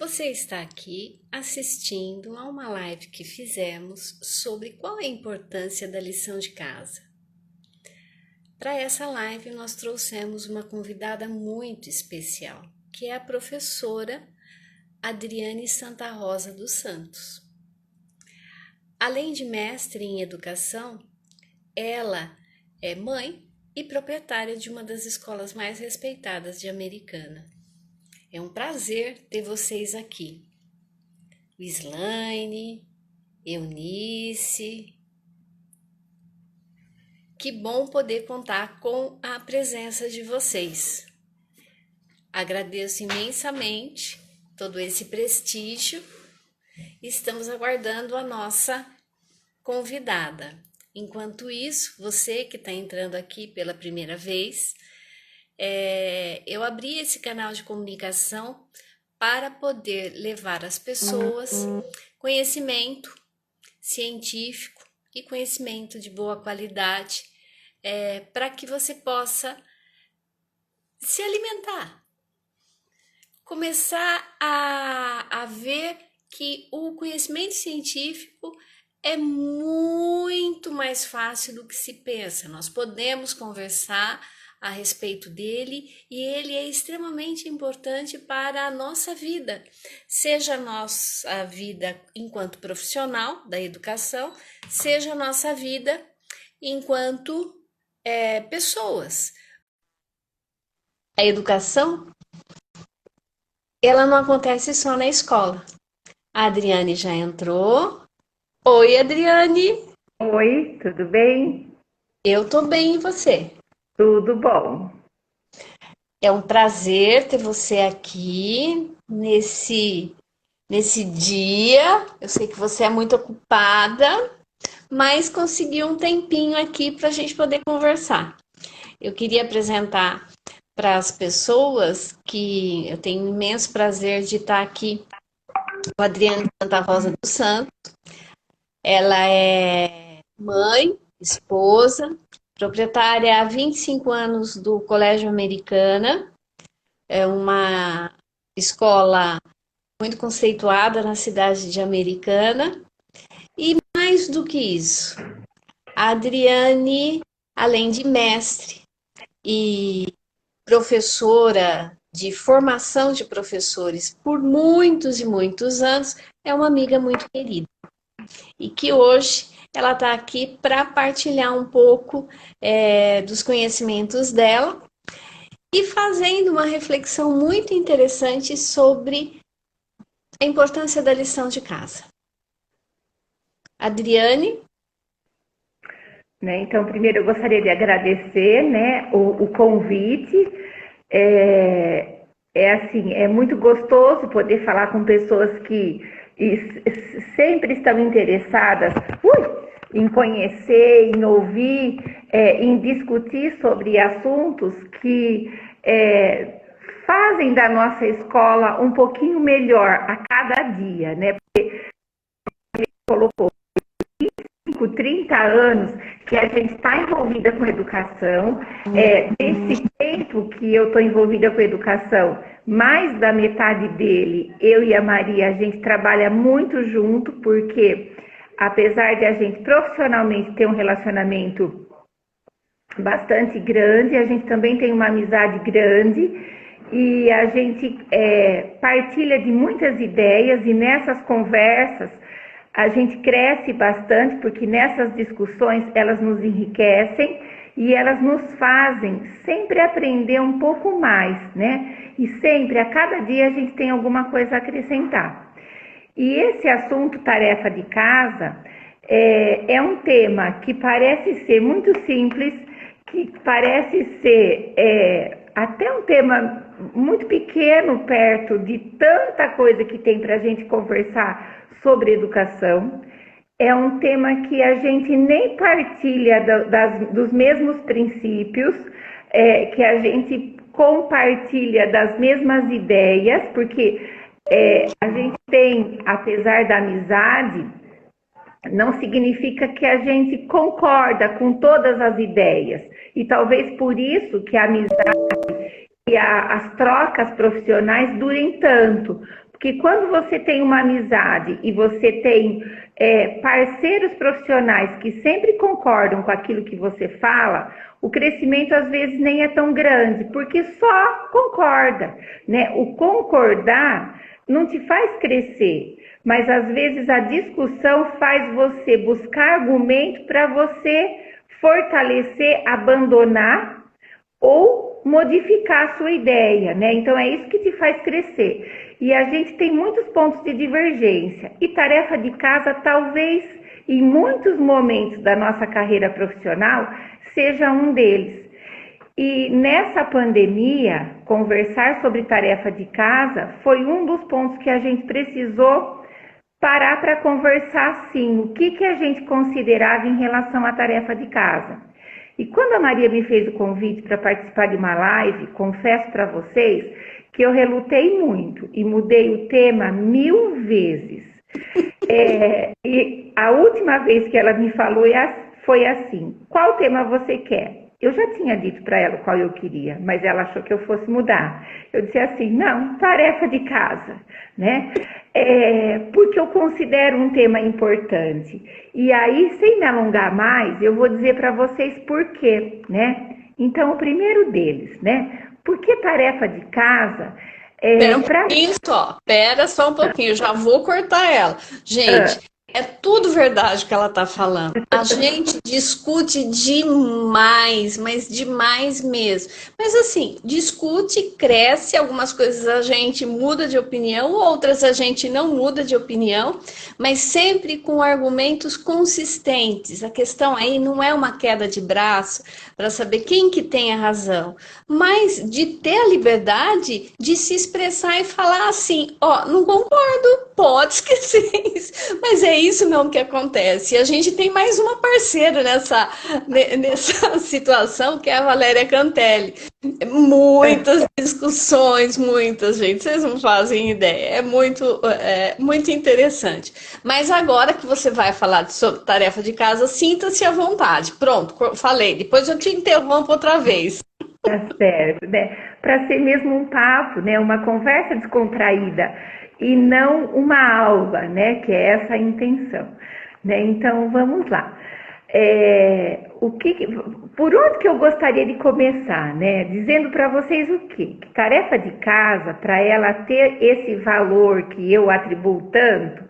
Você está aqui assistindo a uma live que fizemos sobre qual é a importância da lição de casa. Para essa live, nós trouxemos uma convidada muito especial, que é a professora Adriane Santa Rosa dos Santos. Além de mestre em educação, ela é mãe e proprietária de uma das escolas mais respeitadas de Americana. É um prazer ter vocês aqui. Wislaine, Eunice. Que bom poder contar com a presença de vocês. Agradeço imensamente todo esse prestígio. Estamos aguardando a nossa convidada. Enquanto isso, você que está entrando aqui pela primeira vez, eu abri esse canal de comunicação para poder levar às pessoas conhecimento científico e conhecimento de boa qualidade, para que você possa se alimentar, começar a ver que o conhecimento científico é muito mais fácil do que se pensa. Nós podemos conversar a respeito dele e ele é extremamente importante para a nossa vida, seja a nossa vida enquanto profissional da educação, seja a nossa vida enquanto pessoas. A educação, ela não acontece só na escola. A Adriane já entrou. Oi, Adriane. Oi, tudo bem? Eu tô bem, e você? Tudo bom. É um prazer ter você aqui nesse dia. Eu sei que você é muito ocupada, mas conseguiu um tempinho aqui para a gente poder conversar. Eu queria apresentar para as pessoas que eu tenho um imenso prazer de estar aqui com a Adriane Santa Rosa dos Santos. Ela é mãe, esposa, proprietária há 25 anos do Colégio Americana, é uma escola muito conceituada na cidade de Americana. E mais do que isso, a Adriane, além de mestre e professora de formação de professores por muitos e muitos anos, é uma amiga muito querida. E que hoje ela está aqui para partilhar um pouco dos conhecimentos dela e fazendo uma reflexão muito interessante sobre a importância da lição de casa. Adriane? Então, primeiro eu gostaria de agradecer, o convite. É muito gostoso poder falar com pessoas que sempre estão interessadas em conhecer, em ouvir, em discutir sobre assuntos que fazem da nossa escola um pouquinho melhor a cada dia, né? Porque ele colocou 30 anos que a gente está envolvida com educação. Nesse tempo que eu estou envolvida com educação, mais da metade dele, eu e a Maria, a gente trabalha muito junto, porque apesar de a gente profissionalmente ter um relacionamento bastante grande, a gente também tem uma amizade grande e a gente partilha de muitas ideias, e nessas conversas a gente cresce bastante, porque nessas discussões elas nos enriquecem e elas nos fazem sempre aprender um pouco mais, né? E sempre, a cada dia, a gente tem alguma coisa a acrescentar. E esse assunto, tarefa de casa, é um tema que parece ser muito simples, que parece ser até um tema muito pequeno perto de tanta coisa que tem para a gente conversar sobre educação. É um tema que a gente nem partilha dos mesmos princípios, que a gente compartilha das mesmas ideias, porque a gente tem, apesar da amizade, não significa que a gente concorda com todas as ideias. E talvez por isso que a amizade e as trocas profissionais durem tanto, que quando você tem uma amizade e você tem parceiros profissionais que sempre concordam com aquilo que você fala, o crescimento às vezes nem é tão grande, porque só concorda, né? O concordar não te faz crescer, mas às vezes a discussão faz você buscar argumento para você fortalecer, abandonar ou modificar a sua ideia, né? Então é isso que te faz crescer. E a gente tem muitos pontos de divergência. E tarefa de casa, talvez, em muitos momentos da nossa carreira profissional, seja um deles. E nessa pandemia, conversar sobre tarefa de casa foi um dos pontos que a gente precisou parar para conversar, sim, o que a gente considerava em relação à tarefa de casa. E quando a Maria me fez o convite para participar de uma live, confesso para vocês que eu relutei muito e mudei o tema 1000 vezes. E a última vez que ela me falou foi assim: qual tema você quer? Eu já tinha dito para ela qual eu queria, mas ela achou que eu fosse mudar. Eu disse assim: não, tarefa de casa, né? Porque eu considero um tema importante. E aí, sem me alongar mais, eu vou dizer para vocês por quê, né? Então, o primeiro deles, né? Porque tarefa de casa Pera só um pouquinho, já vou cortar ela. Gente, é tudo verdade que ela está falando. A gente discute demais, mas demais mesmo. Mas assim, discute, cresce, algumas coisas a gente muda de opinião, outras a gente não muda de opinião, mas sempre com argumentos consistentes. A questão aí não é uma queda de braço para saber quem que tem a razão, mas de ter a liberdade de se expressar e falar assim: ó, não concordo, pode esquecer isso, mas é isso mesmo que acontece. E a gente tem mais uma parceira nessa situação, que é a Valéria Cantelli. Muitas discussões, muitas, gente, vocês não fazem ideia, muito interessante. Mas agora que você vai falar sobre tarefa de casa, sinta-se à vontade. Pronto, falei, depois eu te interrompo outra vez. Tá certo, né? Para ser mesmo um papo, né? Uma conversa descontraída e não uma aula, né? Que é essa a intenção, né? Então vamos lá. Por onde que eu gostaria de começar, né? Dizendo para vocês o quê? Que tarefa de casa, para ela ter esse valor que eu atribuo tanto,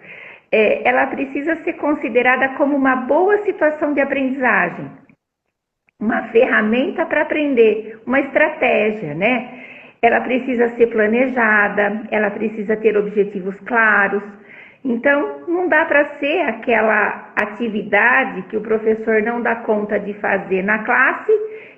ela precisa ser considerada como uma boa situação de aprendizagem, uma ferramenta para aprender, uma estratégia, né? Ela precisa ser planejada, ela precisa ter objetivos claros. Então, não dá para ser aquela atividade que o professor não dá conta de fazer na classe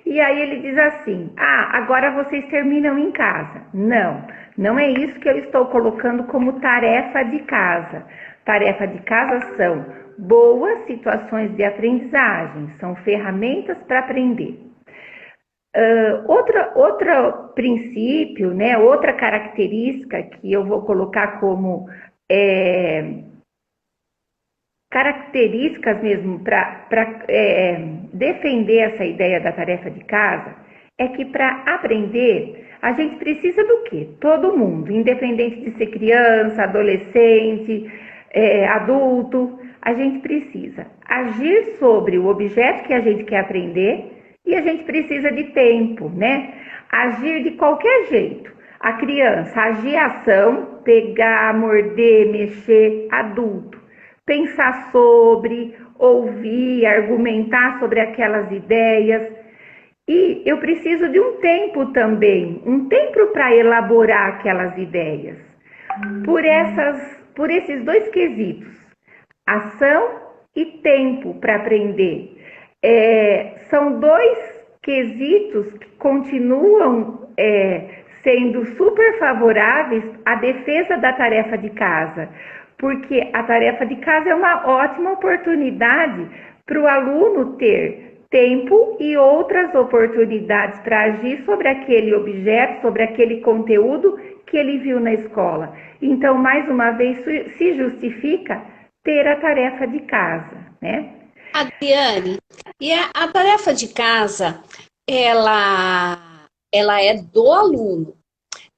e aí ele diz assim: agora vocês terminam em casa. Não, não é isso que eu estou colocando como tarefa de casa. Tarefa de casa são boas situações de aprendizagem, são ferramentas para aprender. Outro princípio, né, outra característica que eu vou colocar como características mesmo para defender essa ideia da tarefa de casa é que para aprender a gente precisa do quê? Todo mundo, independente de ser criança, adolescente, adulto, a gente precisa agir sobre o objeto que a gente quer aprender e a gente precisa de tempo, né? Agir de qualquer jeito. A criança, agir ação, pegar, morder, mexer, adulto. Pensar sobre, ouvir, argumentar sobre aquelas ideias. E eu preciso de um tempo também, um tempo para elaborar aquelas ideias. Por esses dois quesitos, ação e tempo para aprender. São dois quesitos que continuam sendo super favoráveis à defesa da tarefa de casa, porque a tarefa de casa é uma ótima oportunidade para o aluno ter tempo e outras oportunidades para agir sobre aquele objeto, sobre aquele conteúdo que ele viu na escola. Então, mais uma vez, se justifica ter a tarefa de casa, né? Adriane, e a tarefa de casa, ela é do aluno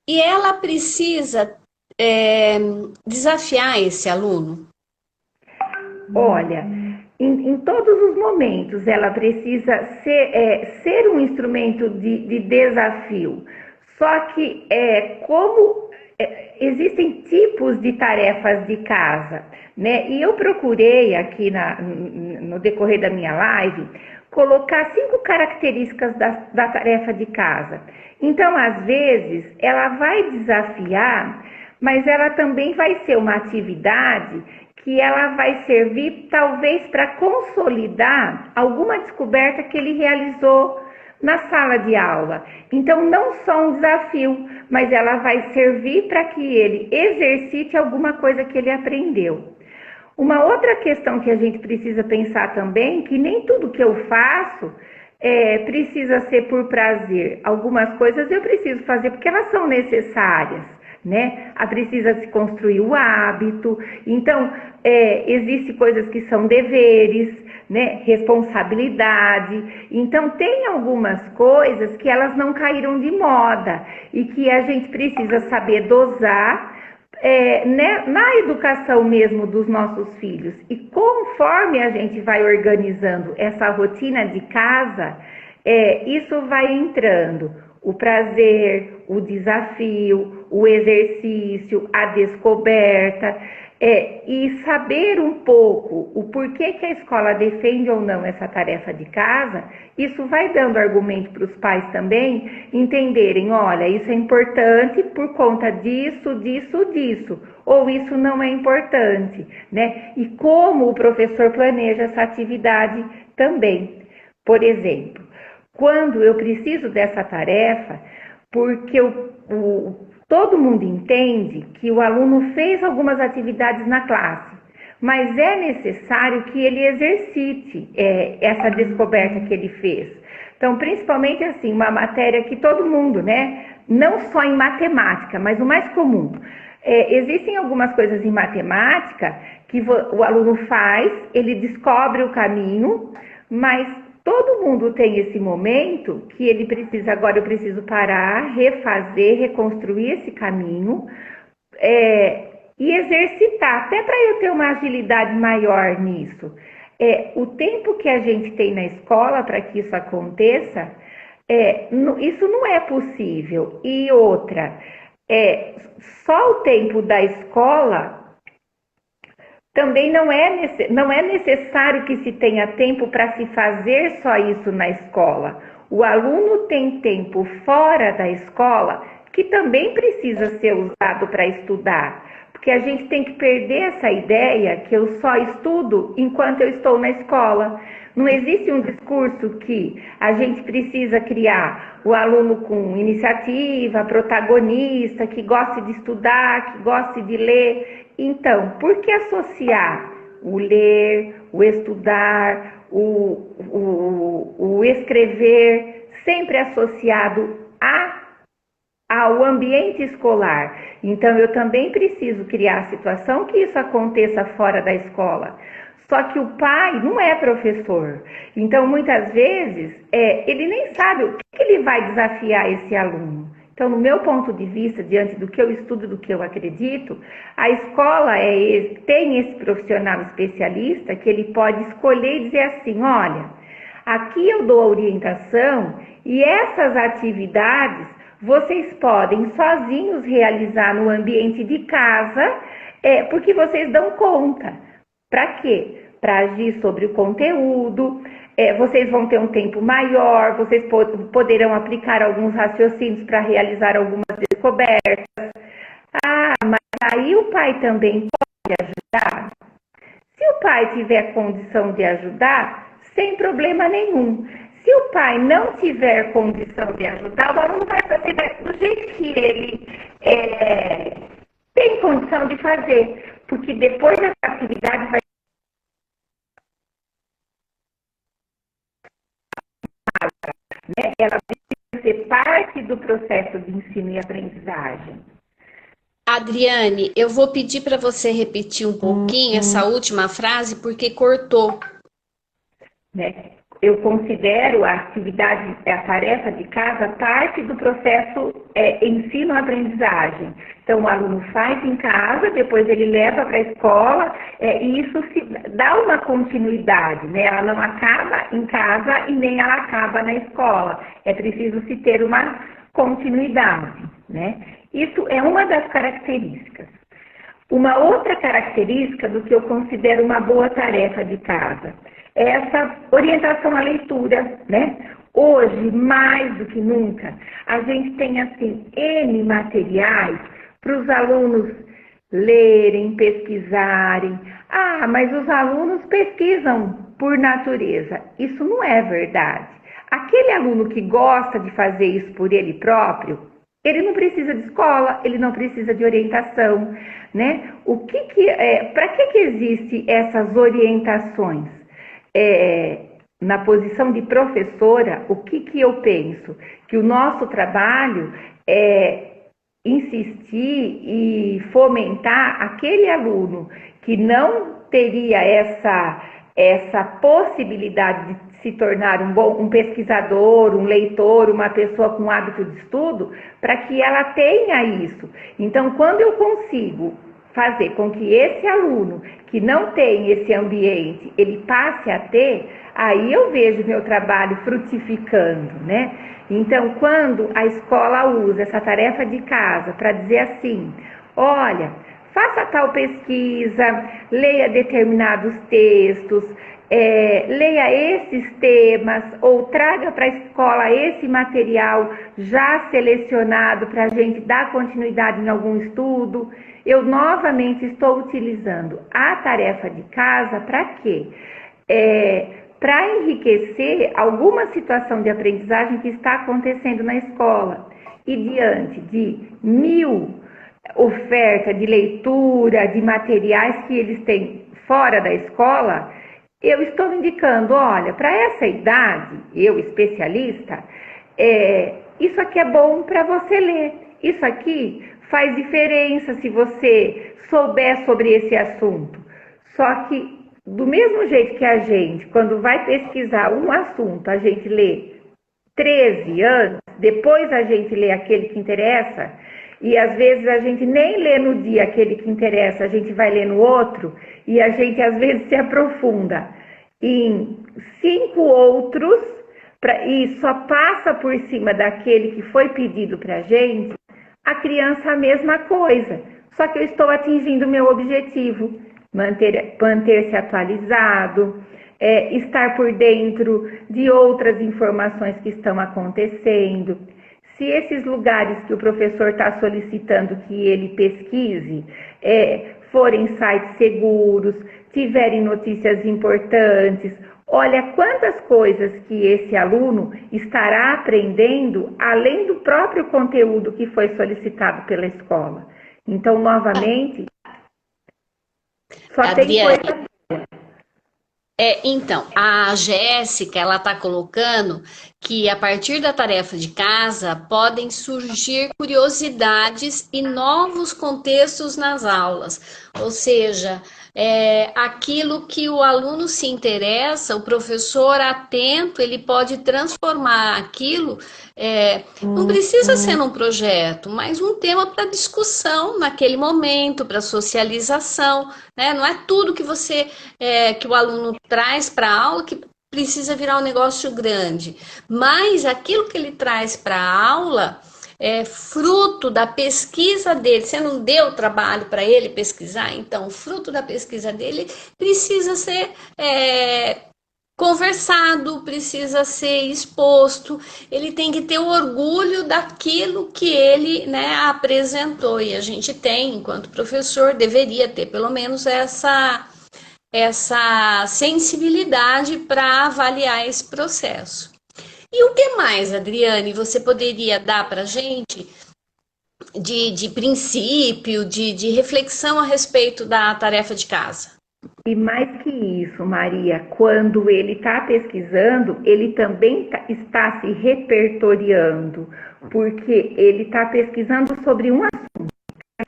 e ela precisa desafiar esse aluno? Olha, em todos os momentos ela precisa ser um instrumento de desafio. Só que existem tipos de tarefas de casa, né? E eu procurei aqui no decorrer da minha live colocar 5 características da tarefa de casa. Então, às vezes, ela vai desafiar, mas ela também vai ser uma atividade que ela vai servir talvez para consolidar alguma descoberta que ele realizou na sala de aula. Então, não só um desafio, mas ela vai servir para que ele exercite alguma coisa que ele aprendeu. Uma outra questão que a gente precisa pensar também, que nem tudo que eu faço precisa ser por prazer. Algumas coisas eu preciso fazer porque elas são necessárias, né? Precisa se construir o hábito. Então, existem coisas que são deveres, né? Responsabilidade. Então, tem algumas coisas que elas não caíram de moda e que a gente precisa saber dosar né, na educação mesmo dos nossos filhos. E conforme a gente vai organizando essa rotina de casa, isso vai entrando o prazer, o desafio, o exercício, a descoberta, e saber um pouco o porquê que a escola defende ou não essa tarefa de casa. Isso vai dando argumento para os pais também entenderem, olha, isso é importante por conta disso, disso, disso, ou isso não é importante, né? E como o professor planeja essa atividade também. Por exemplo, quando eu preciso dessa tarefa, porque todo mundo entende que o aluno fez algumas atividades na classe, mas é necessário que ele exercite essa descoberta que ele fez. Então, principalmente assim, uma matéria que todo mundo, né, não só em matemática, mas o mais comum. Existem algumas coisas em matemática que o aluno faz, ele descobre o caminho, mas todo mundo tem esse momento que ele precisa, agora eu preciso parar, refazer, reconstruir esse caminho e exercitar, até para eu ter uma agilidade maior nisso. O tempo que a gente tem na escola para que isso aconteça, isso não é possível. E outra, só o tempo da escola também não é necessário que se tenha tempo para se fazer só isso na escola. O aluno tem tempo fora da escola que também precisa ser usado para estudar. Porque a gente tem que perder essa ideia que eu só estudo enquanto eu estou na escola. Não existe um discurso que a gente precisa criar o aluno com iniciativa, protagonista, que goste de estudar, que goste de ler. Então, por que associar o ler, o estudar, o escrever, sempre associado ao ambiente escolar? Então, eu também preciso criar a situação que isso aconteça fora da escola. Só que o pai não é professor. Então, muitas vezes, ele nem sabe o que ele vai desafiar esse aluno. Então, no meu ponto de vista, diante do que eu estudo, do que eu acredito, a escola tem esse profissional especialista que ele pode escolher e dizer assim, olha, aqui eu dou a orientação e essas atividades vocês podem sozinhos realizar no ambiente de casa, porque vocês dão conta. Para quê? Para agir sobre o conteúdo, vocês vão ter um tempo maior, vocês poderão aplicar alguns raciocínios para realizar algumas descobertas. Mas aí o pai também pode ajudar? Se o pai tiver condição de ajudar, sem problema nenhum. Se o pai não tiver condição de ajudar, o aluno vai fazer do jeito que ele tem condição de fazer, porque depois dessa atividade vai ela precisa ser parte do processo de ensino e aprendizagem. Adriane, eu vou pedir para você repetir um pouquinho essa última frase porque cortou. Né? eu considero a atividade, a tarefa de casa, parte do processo ensino-aprendizagem. Então, o aluno faz em casa, depois ele leva para a escola, e isso se dá uma continuidade, né? Ela não acaba em casa e nem ela acaba na escola. É preciso se ter uma continuidade, né? Isso é uma das características. Uma outra característica do que eu considero uma boa tarefa de casa é essa orientação à leitura, né? Hoje, mais do que nunca, a gente tem, assim, N materiais para os alunos lerem, pesquisarem. Ah, mas os alunos pesquisam por natureza. Isso não é verdade. Aquele aluno que gosta de fazer isso por ele próprio, ele não precisa de escola, ele não precisa de orientação, né? Para que existem essas orientações? Na posição de professora, o que eu penso? Que o nosso trabalho é insistir e fomentar aquele aluno que não teria essa possibilidade de se tornar um pesquisador, um leitor, uma pessoa com hábito de estudo, para que ela tenha isso. Então, quando eu consigo fazer com que esse aluno que não tem esse ambiente, ele passe a ter, aí eu vejo meu trabalho frutificando, né? Então, quando a escola usa essa tarefa de casa para dizer assim, olha, faça tal pesquisa, leia determinados textos, leia esses temas, ou traga para a escola esse material já selecionado para a gente dar continuidade em algum estudo, eu novamente estou utilizando a tarefa de casa para quê? Para enriquecer alguma situação de aprendizagem que está acontecendo na escola. E diante de 1000 ofertas de leitura, de materiais que eles têm fora da escola, eu estou indicando, olha, para essa idade, eu especialista, isso aqui é bom para você ler. Isso aqui faz diferença se você souber sobre esse assunto. Só que, do mesmo jeito que a gente, quando vai pesquisar um assunto, a gente lê 13 anos, depois a gente lê aquele que interessa, e às vezes a gente nem lê no dia aquele que interessa, a gente vai ler no outro, e a gente às vezes se aprofunda em 5 outros, e só passa por cima daquele que foi pedido para a gente, a criança a mesma coisa, só que eu estou atingindo o meu objetivo, manter-se atualizado, estar por dentro de outras informações que estão acontecendo. Se esses lugares que o professor está solicitando que ele pesquise forem sites seguros, tiverem notícias importantes, olha quantas coisas que esse aluno estará aprendendo além do próprio conteúdo que foi solicitado pela escola. Então, novamente, só Adriane, tem coisa. Então, a Jéssica, ela está colocando que a partir da tarefa de casa podem surgir curiosidades e novos contextos nas aulas. Ou seja, aquilo que o aluno se interessa, o professor atento, ele pode transformar aquilo, não precisa ser num projeto, mas um tema para discussão naquele momento, para socialização, né? Não é tudo que que o aluno traz para a aula que precisa virar um negócio grande, mas aquilo que ele traz para a aula é fruto da pesquisa dele. Você não deu trabalho para ele pesquisar, então o fruto da pesquisa dele precisa ser conversado, precisa ser exposto, ele tem que ter o orgulho daquilo que ele, né, apresentou, e a gente tem, enquanto professor, deveria ter pelo menos essa sensibilidade para avaliar esse processo. E o que mais, Adriane, você poderia dar para a gente de princípio, de reflexão a respeito da tarefa de casa? E mais que isso, Maria, quando ele está pesquisando, ele também está se repertoriando, porque ele está pesquisando sobre um assunto.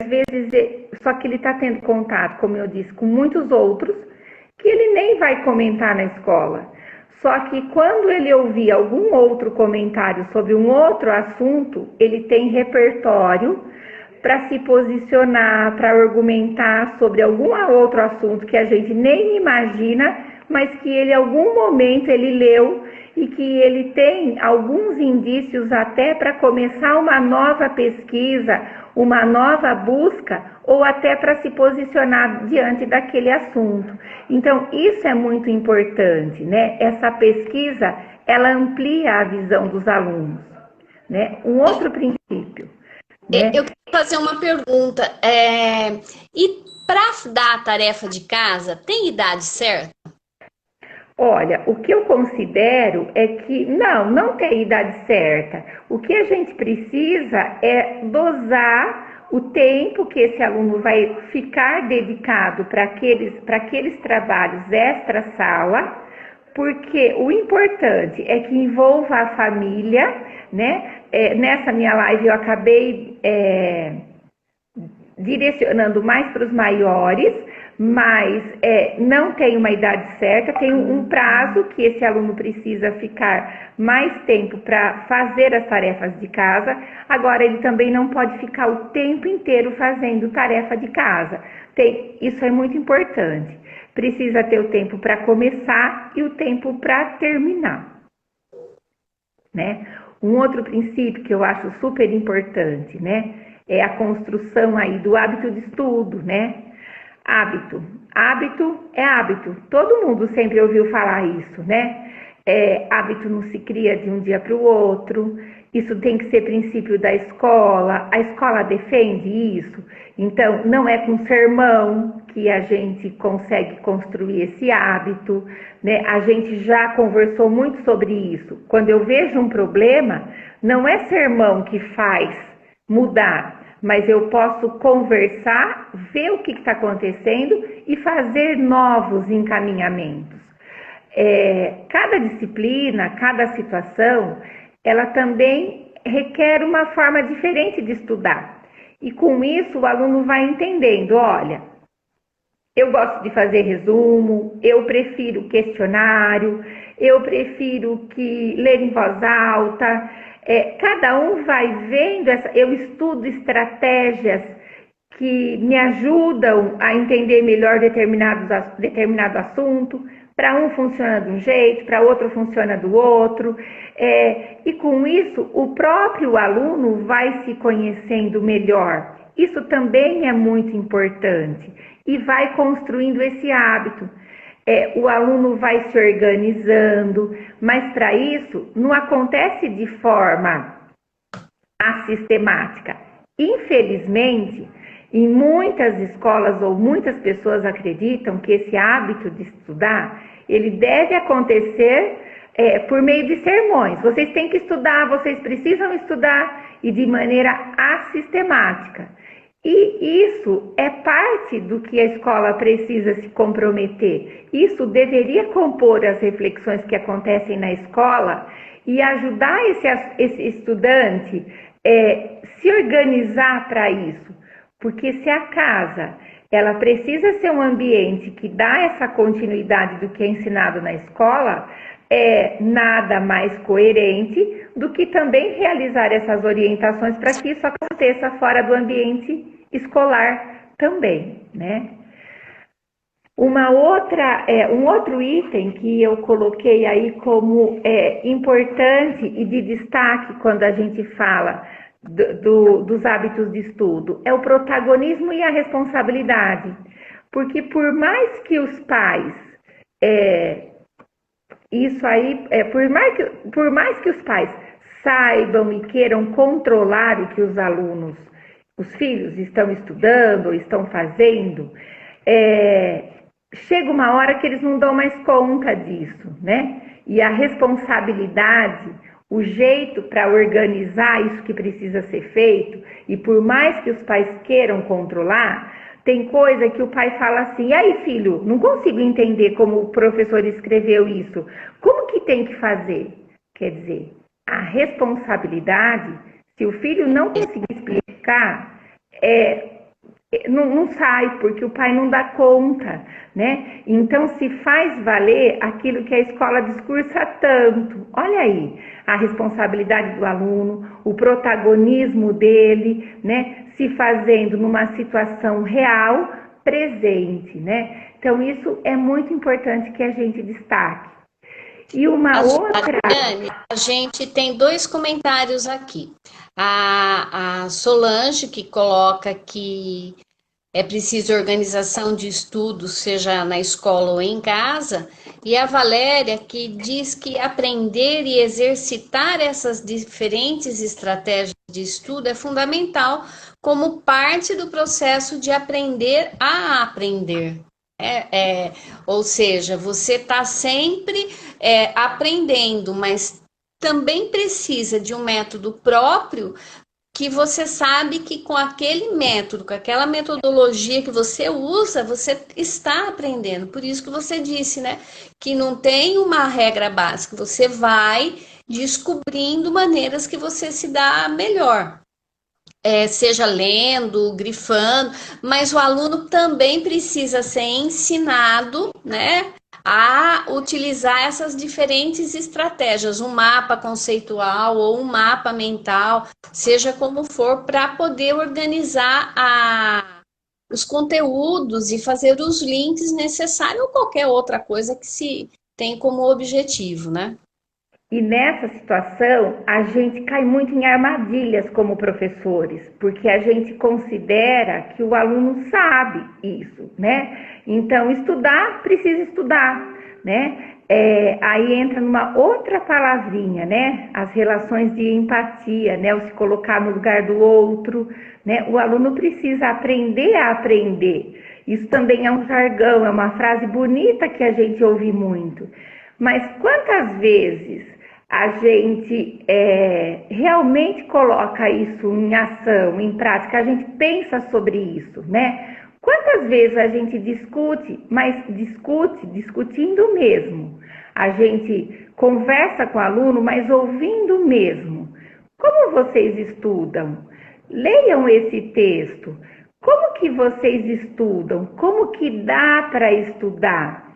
Às vezes, só que ele está tendo contato, como eu disse, com muitos outros, que ele nem vai comentar na escola. Só que quando ele ouvir algum outro comentário sobre um outro assunto, ele tem repertório para se posicionar, para argumentar sobre algum outro assunto que a gente nem imagina, mas que ele, em algum momento, ele leu e que ele tem alguns indícios até para começar uma nova pesquisa, uma nova busca, ou até para se posicionar diante daquele assunto. Então, isso é muito importante, né? Essa pesquisa, ela amplia a visão dos alunos, né? Um outro princípio, né? Eu queria fazer uma pergunta. E para dar a tarefa de casa, tem idade certa? Olha, o que eu considero é que não tem idade certa. O que a gente precisa é dosar o tempo que esse aluno vai ficar dedicado para aqueles trabalhos extra-sala, porque o importante é que envolva a família, né? Nessa minha live eu acabei direcionando mais para os maiores, mas não tem uma idade certa, tem um prazo que esse aluno precisa ficar mais tempo para fazer as tarefas de casa. Agora, ele também não pode ficar o tempo inteiro fazendo tarefa de casa. Isso é muito importante. Precisa ter o tempo para começar e o tempo para terminar, né? Um outro princípio que eu acho super importante, né? É a construção aí do hábito de estudo, né? Hábito é hábito. Todo mundo sempre ouviu falar isso, né? Hábito não se cria de um dia para o outro. Isso tem que ser princípio da escola. A escola defende isso. Então, não é com sermão que a gente consegue construir esse hábito, né? A gente já conversou muito sobre isso. Quando eu vejo um problema, não é sermão que faz mudar, mas eu posso conversar, ver o que está acontecendo e fazer novos encaminhamentos. Cada disciplina, cada situação, ela também requer uma forma diferente de estudar. E com isso o aluno vai entendendo, olha, eu gosto de fazer resumo, eu prefiro questionário, eu prefiro ler em voz alta. Cada um vai vendo, eu estudo estratégias que me ajudam a entender melhor determinado assunto. Para um funciona de um jeito, para outro funciona do outro. E com isso, o próprio aluno vai se conhecendo melhor. Isso também é muito importante e vai construindo esse hábito. O aluno vai se organizando, mas para isso não acontece de forma assistemática. Infelizmente, em muitas escolas ou muitas pessoas acreditam que esse hábito de estudar, ele deve acontecer por meio de sermões. Vocês têm que estudar, vocês precisam estudar e de maneira assistemática. E isso é parte do que a escola precisa se comprometer. Isso deveria compor as reflexões que acontecem na escola e ajudar esse estudante se organizar para isso. Porque se a casa ela precisa ser um ambiente que dá essa continuidade do que é ensinado na escola, é nada mais coerente do que também realizar essas orientações para que isso aconteça fora do ambiente escolar também, né? Um outro item que eu coloquei aí como importante e de destaque quando a gente fala dos hábitos de estudo é o protagonismo e a responsabilidade. Porque por mais que os pais por mais que os pais saibam e queiram controlar o que os filhos estão estudando ou estão fazendo, chega uma hora que eles não dão mais conta disso, né? E a responsabilidade, o jeito para organizar isso que precisa ser feito, e por mais que os pais queiram controlar, tem coisa que o pai fala assim, e aí filho, não consigo entender como o professor escreveu isso, como que tem que fazer? Quer dizer, a responsabilidade, se o filho não conseguir explicar, não sai, porque o pai não dá conta, né? Então se faz valer aquilo que a escola discursa tanto. Olha aí, a responsabilidade do aluno, o protagonismo dele, né? Se fazendo numa situação real, presente, né? Então isso é muito importante que a gente destaque. E uma outra... Adriane, a gente tem dois comentários aqui. A Solange, que coloca que é preciso organização de estudos, seja na escola ou em casa, e a Valéria, que diz que aprender e exercitar essas diferentes estratégias de estudo é fundamental como parte do processo de aprender a aprender. Ou seja, você está sempre aprendendo, mas também precisa de um método próprio que você sabe que com aquele método, com aquela metodologia que você usa, você está aprendendo. Por isso que você disse, né, que não tem uma regra básica, você vai descobrindo maneiras que você se dá melhor. Seja lendo, grifando, mas o aluno também precisa ser ensinado, né, a utilizar essas diferentes estratégias, um mapa conceitual ou um mapa mental, seja como for, para poder organizar os conteúdos e fazer os links necessários ou qualquer outra coisa que se tem como objetivo, né? E nessa situação, a gente cai muito em armadilhas como professores, porque a gente considera que o aluno sabe isso, né? Então, estudar, precisa estudar, né? Aí entra numa outra palavrinha, né? As relações de empatia, né? O se colocar no lugar do outro, né? O aluno precisa aprender a aprender. Isso também é um jargão, é uma frase bonita que a gente ouve muito. Mas quantas vezes a gente realmente coloca isso em ação, em prática, a gente pensa sobre isso, né? Quantas vezes a gente discute, mas discutindo mesmo. A gente conversa com o aluno, mas ouvindo mesmo. Como vocês estudam? Leiam esse texto. Como que vocês estudam? Como que dá para estudar?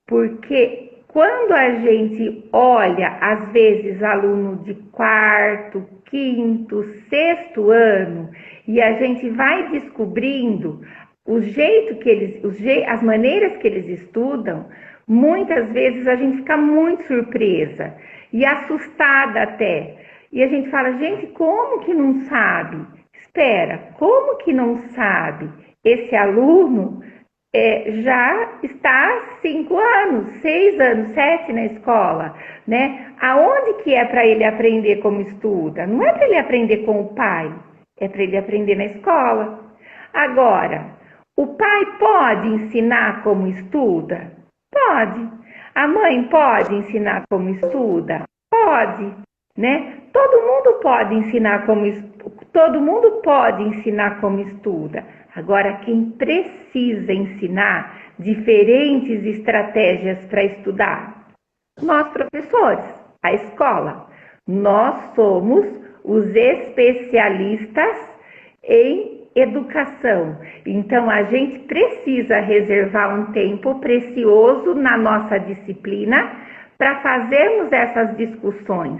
Porque quando a gente olha, às vezes, aluno de quarto, quinto, sexto ano, e a gente vai descobrindo as maneiras que eles estudam, muitas vezes a gente fica muito surpresa e assustada até. E a gente fala, gente, como que não sabe? Espera, como que não sabe? Esse aluno já está há 5 anos, 6 anos, 7 na escola, né? Aonde que é para ele aprender como estuda? Não é para ele aprender com o pai, é para ele aprender na escola. Agora, o pai pode ensinar como estuda? Pode. A mãe pode ensinar como estuda? Pode, né? Todo mundo pode ensinar como estuda. Agora, quem precisa ensinar diferentes estratégias para estudar? Nós, professores, a escola. Nós somos os especialistas em educação. Então, a gente precisa reservar um tempo precioso na nossa disciplina para fazermos essas discussões,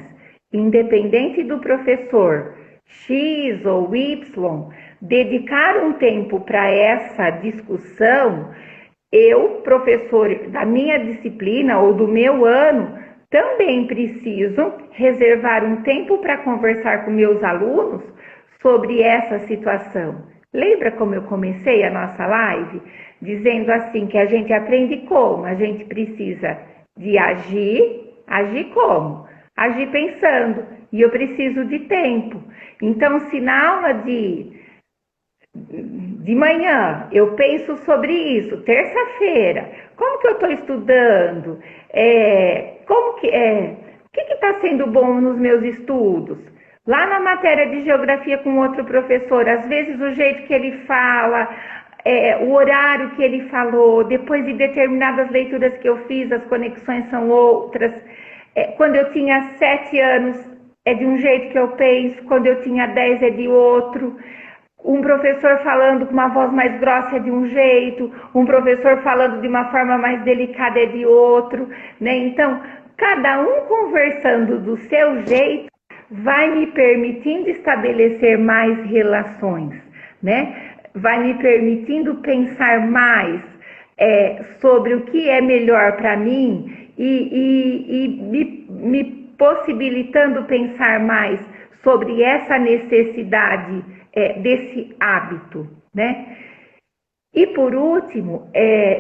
independente do professor X ou Y, dedicar um tempo para essa discussão. Eu, professor da minha disciplina ou do meu ano, também preciso reservar um tempo para conversar com meus alunos sobre essa situação. Lembra como eu comecei a nossa live? Dizendo assim, que a gente aprende como? A gente precisa de agir. Agir como? Agir pensando. E eu preciso de tempo. Então, se na aula de manhã eu penso sobre isso, terça-feira, como que eu estou estudando? O que está sendo bom nos meus estudos? Lá na matéria de geografia com outro professor, às vezes o jeito que ele fala, o horário que ele falou, depois de determinadas leituras que eu fiz, as conexões são outras. Quando eu tinha 7 anos, é de um jeito que eu penso, quando eu tinha 10 é de outro. um professor falando com uma voz mais grossa é de um jeito, um professor falando de uma forma mais delicada é de outro, né? Então, cada um conversando do seu jeito vai me permitindo estabelecer mais relações, né? Vai me permitindo pensar mais sobre o que é melhor para mim e me possibilitando pensar mais sobre essa necessidade desse hábito, né? E por último,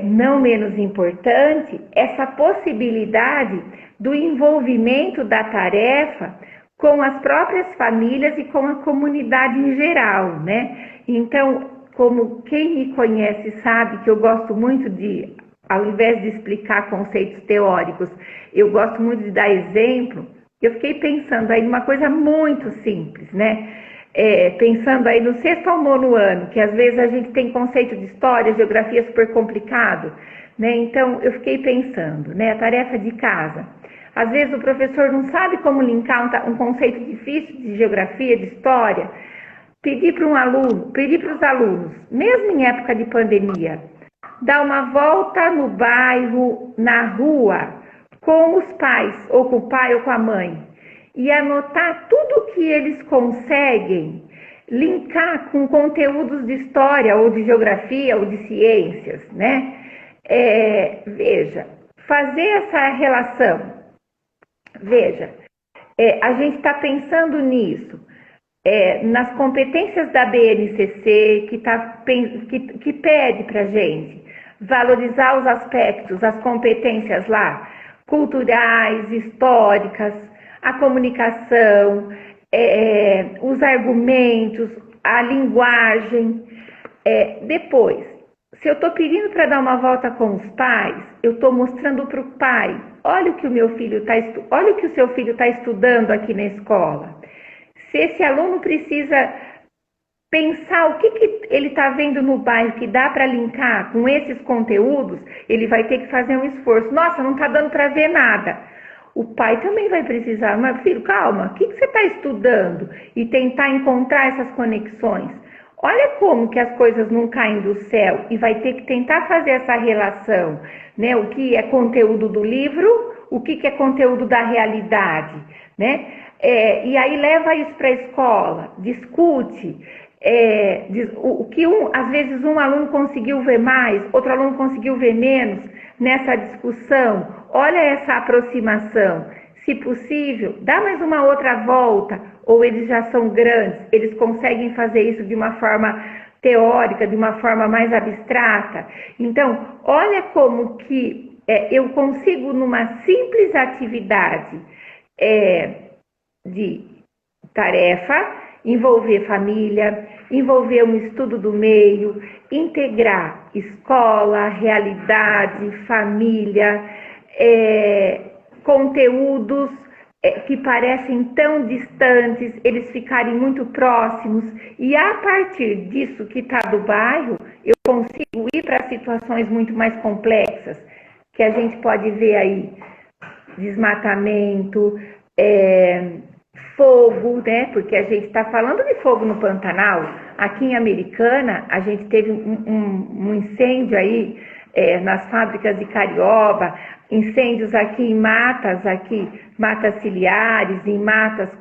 não menos importante, essa possibilidade do envolvimento da tarefa com as próprias famílias e com a comunidade em geral, né? Então, como quem me conhece sabe que eu gosto muito de, ao invés de explicar conceitos teóricos, eu gosto muito de dar exemplo. Eu fiquei pensando aí numa coisa muito simples, né? Pensando aí no 6º ao 9º ano, que às vezes a gente tem conceito de história, geografia super complicado, né? Então, eu fiquei pensando, né? A tarefa de casa. Às vezes o professor não sabe como linkar um conceito difícil de geografia, de história. Pedir para os alunos, mesmo em época de pandemia, dar uma volta no bairro, na rua, com os pais, ou com o pai ou com a mãe, e anotar tudo que eles conseguem linkar com conteúdos de história, ou de geografia, ou de ciências, né? Veja, fazer essa relação. Veja, a gente está pensando nisso, nas competências da BNCC, que pede para a gente valorizar os aspectos, as competências lá, culturais, históricas, a comunicação, os argumentos, a linguagem. Depois, se eu estou pedindo para dar uma volta com os pais, eu estou mostrando para o pai, olha o que olha o que o seu filho está estudando aqui na escola. Se esse aluno precisa pensar o que ele está vendo no bairro que dá para linkar com esses conteúdos, ele vai ter que fazer um esforço. Nossa, não está dando para ver nada. O pai também vai precisar, mas filho, calma, o que você está estudando? E tentar encontrar essas conexões. Olha como que as coisas não caem do céu e vai ter que tentar fazer essa relação, né? O que é conteúdo do livro, o que é conteúdo da realidade, né? E aí leva isso para a escola, discute, o que às vezes um aluno conseguiu ver mais, outro aluno conseguiu ver menos nessa discussão. Olha essa aproximação. Se possível, dá mais uma outra volta, ou eles já são grandes, eles conseguem fazer isso de uma forma teórica, de uma forma mais abstrata. Então, olha como que eu consigo, numa simples atividade de tarefa, envolver família, envolver um estudo do meio, integrar escola, realidade, família, conteúdos que parecem tão distantes, eles ficarem muito próximos, e a partir disso que está do bairro, eu consigo ir para situações muito mais complexas, que a gente pode ver aí, desmatamento, fogo, né? Porque a gente está falando de fogo no Pantanal. Aqui em Americana, a gente teve um incêndio aí nas fábricas de Carioba, incêndios aqui em matas ciliares, em matas.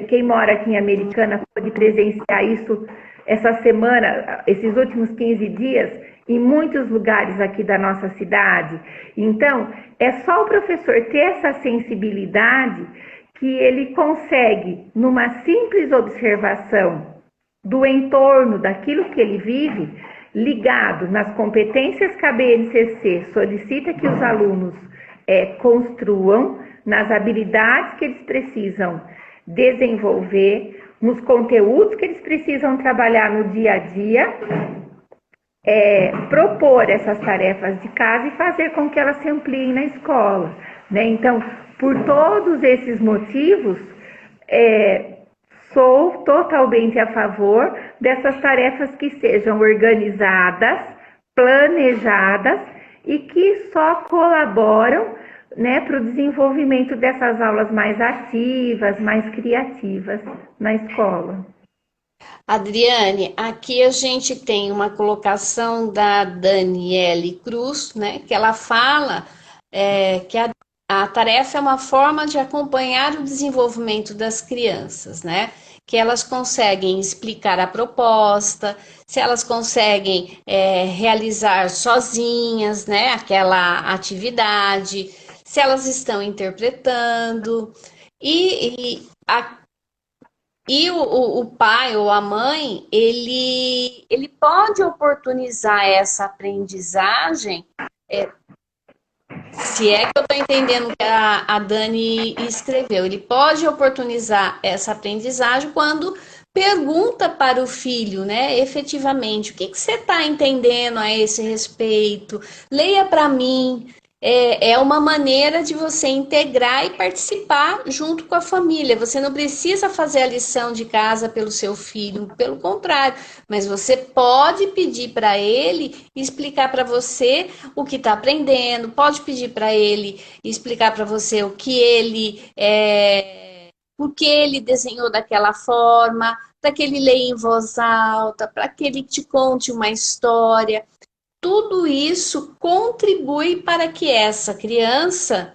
Quem mora aqui em Americana pode presenciar isso essa semana, esses últimos 15 dias, em muitos lugares aqui da nossa cidade. Então, é só o professor ter essa sensibilidade que ele consegue, numa simples observação do entorno, daquilo que ele vive, ligado nas competências que a BNCC solicita que os alunos construam, nas habilidades que eles precisam desenvolver, nos conteúdos que eles precisam trabalhar no dia a dia, propor essas tarefas de casa e fazer com que elas se ampliem na escola, né? Então, por todos esses motivos, sou totalmente a favor dessas tarefas que sejam organizadas, planejadas e que só colaboram, né, para o desenvolvimento dessas aulas mais ativas, mais criativas na escola. Adriane, aqui a gente tem uma colocação da Daniele Cruz, né, que ela fala que a tarefa é uma forma de acompanhar o desenvolvimento das crianças, né? Que elas conseguem explicar a proposta, se elas conseguem realizar sozinhas, né, aquela atividade, se elas estão interpretando. E o pai ou a mãe, ele pode oportunizar essa aprendizagem, se é que eu estou entendendo o que a Dani escreveu, ele pode oportunizar essa aprendizagem quando pergunta para o filho, né, efetivamente, o que que você está entendendo a esse respeito? Leia para mim. É uma maneira de você integrar e participar junto com a família. Você não precisa fazer a lição de casa pelo seu filho, pelo contrário, mas você pode pedir para ele explicar para você o que está aprendendo, pode pedir para ele explicar para você por que ele desenhou daquela forma, para que ele leia em voz alta, para que ele te conte uma história. Tudo isso contribui para que essa criança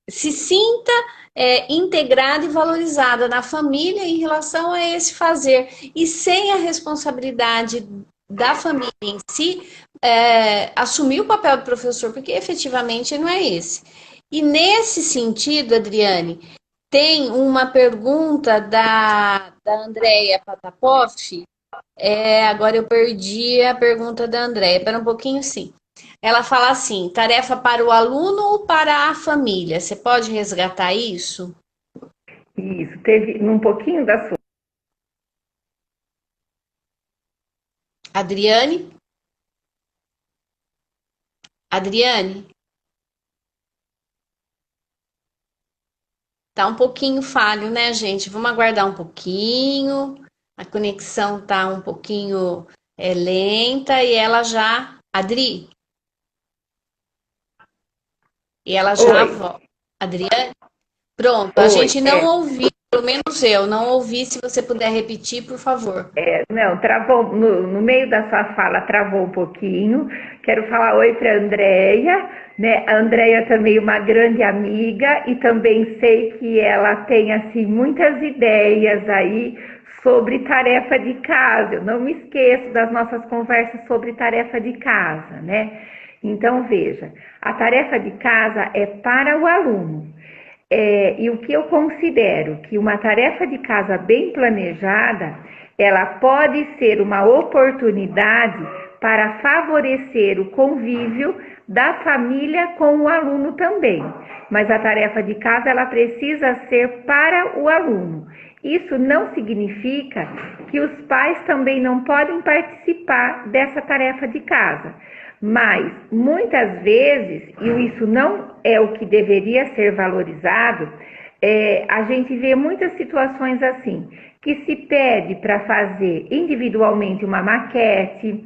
se sinta integrada e valorizada na família em relação a esse fazer e sem a responsabilidade da família em si assumir o papel do professor, porque efetivamente não é esse. E nesse sentido, Adriane, tem uma pergunta da Andrea Patapoff. Agora eu perdi a pergunta da Andrea. Espera um pouquinho, sim. Ela fala assim: tarefa para o aluno ou para a família? Você pode resgatar isso? Isso, teve um pouquinho da sua. Adriane? Adriane? Tá um pouquinho falho, né, gente? Vamos aguardar um pouquinho. A conexão tá um pouquinho lenta e ela já. Adri? E ela já Oi, volta. Adriane? Pronto, a oi. gente não ouviu, pelo menos eu não ouvi. Se você puder repetir, por favor. Não, travou, no meio da sua fala travou um pouquinho. Quero falar oi para a Andrea, né? A Andrea também é uma grande amiga e também sei que ela tem assim muitas ideias aí sobre tarefa de casa. Eu não me esqueço das nossas conversas sobre tarefa de casa, né? Então veja, a tarefa de casa é para o aluno. E o que eu considero que uma tarefa de casa bem planejada, ela pode ser uma oportunidade para favorecer o convívio da família com o aluno também. Mas a tarefa de casa, ela precisa ser para o aluno. Isso não significa que os pais também não podem participar dessa tarefa de casa. Mas, muitas vezes, e isso não é o que deveria ser valorizado, a gente vê muitas situações assim, que se pede para fazer individualmente uma maquete.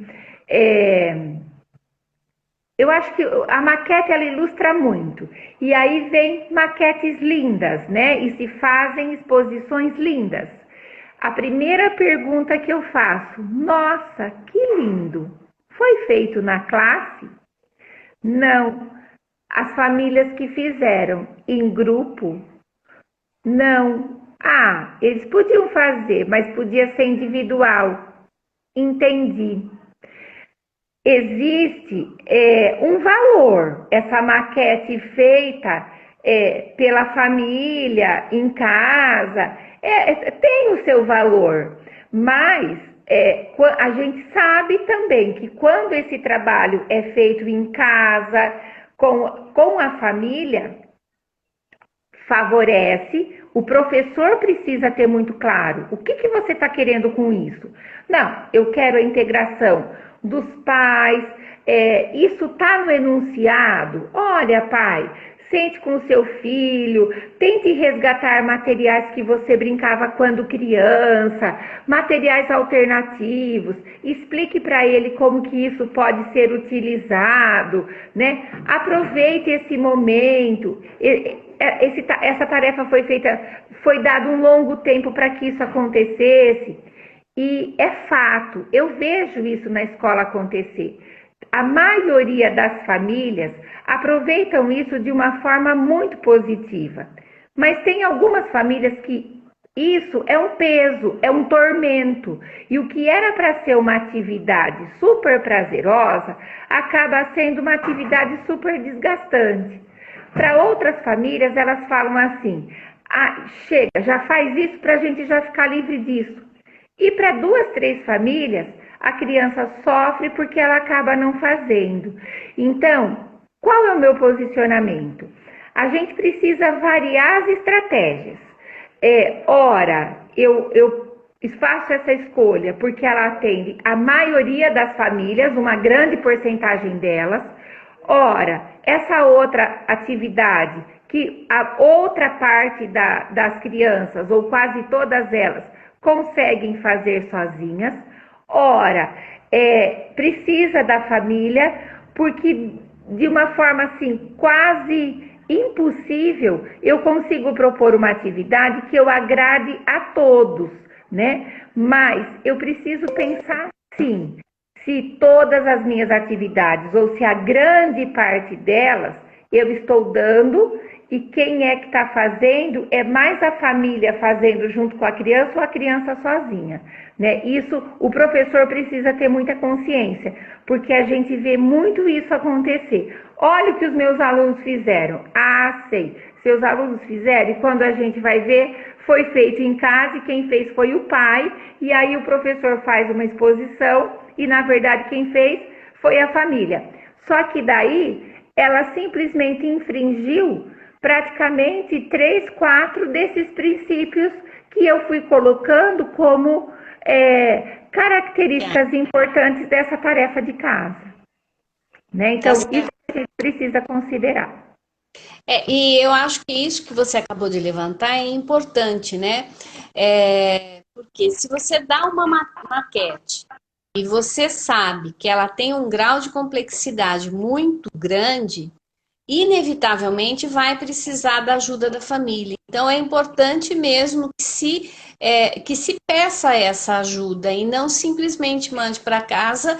Eu acho que a maquete ela ilustra muito. E aí vem maquetes lindas, né? E se fazem exposições lindas. A primeira pergunta que eu faço: nossa, que lindo! Foi feito na classe? Não. As famílias que fizeram em grupo? Não. Ah, eles podiam fazer, mas podia ser individual. Entendi. Existe um valor, essa maquete feita pela família, em casa, tem o seu valor, mas a gente sabe também que quando esse trabalho é feito em casa, com a família, favorece, o professor precisa ter muito claro o que você está querendo com isso. Não, eu quero a integração dos pais, isso está no enunciado. Olha, pai, sente com o seu filho, tente resgatar materiais que você brincava quando criança, materiais alternativos, explique para ele como que isso pode ser utilizado, né? Aproveite esse momento. essa tarefa foi feita, foi dado um longo tempo para que isso acontecesse. E é fato, eu vejo isso na escola acontecer. A maioria das famílias aproveitam isso de uma forma muito positiva. Mas tem algumas famílias que isso é um peso, é um tormento. E o que era para ser uma atividade super prazerosa, acaba sendo uma atividade super desgastante. Para outras famílias, elas falam assim: ah, chega, já faz isso para a gente já ficar livre disso. E para 2, 3 famílias, a criança sofre porque ela acaba não fazendo. Então, qual é o meu posicionamento? A gente precisa variar as estratégias. Ora, eu faço essa escolha porque ela atende a maioria das famílias, uma grande porcentagem delas. Ora, essa outra atividade que a outra parte das crianças, ou quase todas elas, conseguem fazer sozinhas. Ora, precisa da família, porque de uma forma assim, quase impossível, eu consigo propor uma atividade que eu agrade a todos, né? Mas eu preciso pensar sim, se todas as minhas atividades, ou se a grande parte delas, eu estou dando, e quem é que está fazendo é mais a família fazendo junto com a criança ou a criança sozinha, né? Isso o professor precisa ter muita consciência, porque a gente vê muito isso acontecer. Olha o que os meus alunos fizeram. Ah, sei. Seus alunos fizeram, e quando a gente vai ver, foi feito em casa e quem fez foi o pai, e aí o professor faz uma exposição e, na verdade, quem fez foi a família. Só que daí, ela simplesmente infringiu praticamente 3, 4 desses princípios que eu fui colocando como características importantes dessa tarefa de casa. Né? Então, isso a gente precisa considerar. E eu acho que isso que você acabou de levantar é importante, né? Porque se você dá uma maquete e você sabe que ela tem um grau de complexidade muito grande, inevitavelmente vai precisar da ajuda da família. Então é importante mesmo que se peça essa ajuda e não simplesmente mande para casa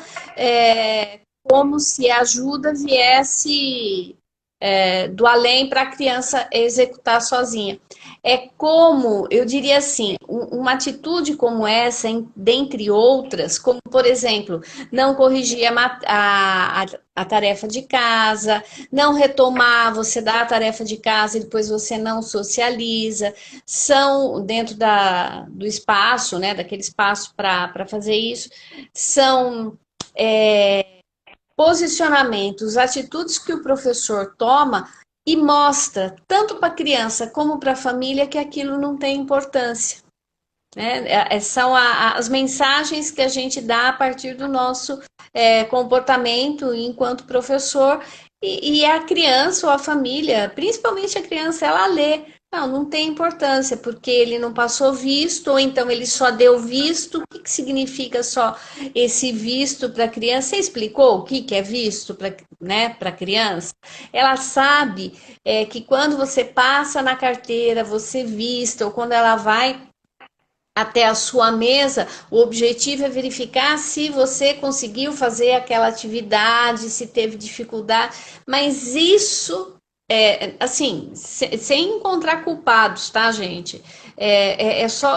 como se a ajuda viesse do além para a criança executar sozinha. É como, eu diria assim, uma atitude como essa, dentre outras, como, por exemplo, não corrigir a tarefa de casa, não retomar, você dá a tarefa de casa e depois você não socializa, são dentro do espaço, né, daquele espaço para fazer isso, são posicionamentos, atitudes que o professor toma e mostra, tanto para a criança como para a família, que aquilo não tem importância. Né? São as mensagens que a gente dá a partir do nosso comportamento enquanto professor, e a criança ou a família, principalmente a criança, ela lê. Não tem importância, porque ele não passou visto, ou então ele só deu visto. O que significa só esse visto para a criança? Você explicou o que é visto para, né, para a criança? Ela sabe que quando você passa na carteira, você vista, ou quando ela vai até a sua mesa, o objetivo é verificar se você conseguiu fazer aquela atividade, se teve dificuldade, mas isso assim, sem encontrar culpados, tá, gente?